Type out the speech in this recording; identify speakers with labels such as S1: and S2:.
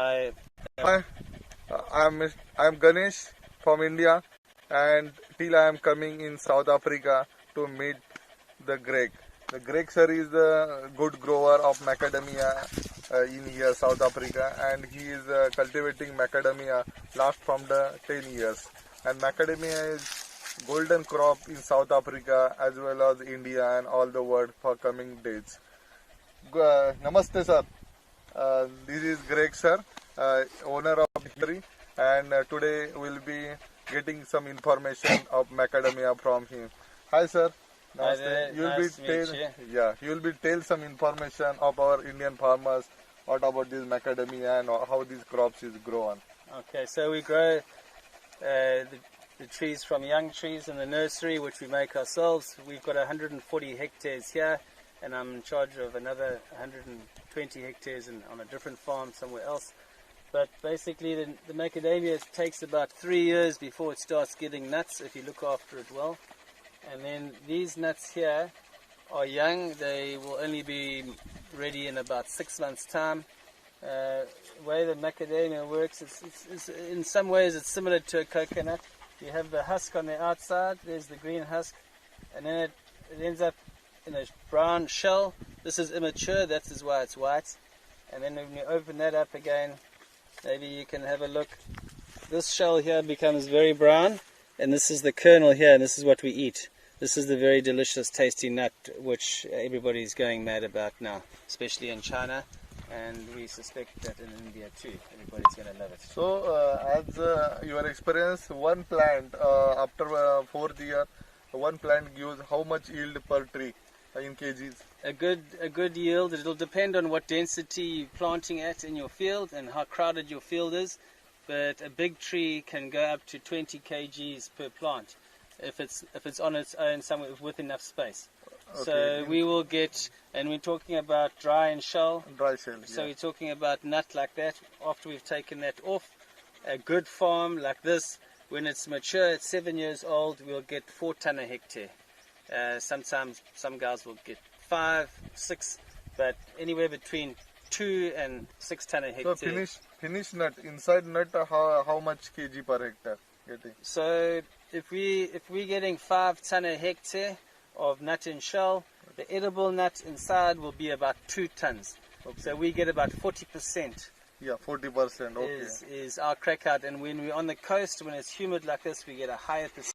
S1: I
S2: Hi, I'm Ganesh from India, and till I am coming in South Africa to meet the Greg. The Greg sir is the good grower of macadamia in here South Africa, and he is cultivating macadamia last from the 10 years. And macadamia is golden crop in South Africa as well as India and all the world for coming days. Namaste sir. This is Greg sir, owner of Dairy, and today we'll be getting some information of macadamia from him. Hi sir.
S1: Hi there. Nice to meet you.
S2: Yeah, you will be tell some information of our Indian farmers, what about this macadamia and how these crops is grown.
S1: Okay, so we grow the trees from young trees in the nursery, which we make ourselves. We've got 140 hectares here, and I'm in charge of another 120 hectares on a different farm somewhere else. But basically the macadamia takes about 3 years before it starts getting nuts if you look after it well. And then these nuts here are young. They will only be ready in about 6 months time. The way the macadamia works, it's in some ways it's similar to a coconut. You have the husk on the outside, there's the green husk, and then it ends up in a brown shell. This is immature, that is why it's white. And then when you open that up again, maybe you can have a look. This shell here becomes very brown, and this is the kernel here, and this is what we eat. This is the very delicious tasty nut which everybody's going mad about now, especially in China, and we suspect that in India too. Everybody's going to love it.
S2: So, as your experience, one plant after 4th year, one plant gives how much yield per tree in kgs?
S1: A good yield. It'll depend on what density you're planting at in your field and how crowded your field is. But a big tree can go up to 20 kgs per plant if it's on its own somewhere with enough space. Okay. So we will get, and we're talking about dry and shell.
S2: Dry shell.
S1: So
S2: yeah.
S1: we're talking about nut like that. After we've taken that off, a good farm like this, when it's mature, it's 7 years old, we'll get 4 ton a hectare. Sometimes some guys will get 5, 6, but anywhere between 2 and 6 ton a hectare.
S2: So finish nut, inside nut, how much kg per hectare getting?
S1: So if we're getting 5 ton a hectare of nut and shell, the edible nut inside will be about 2 tons. Okay. So we get about 40%.
S2: Yeah, 40%. Okay.
S1: Is our crack out, and when we're on the coast, when it's humid like this, we get a higher percentage.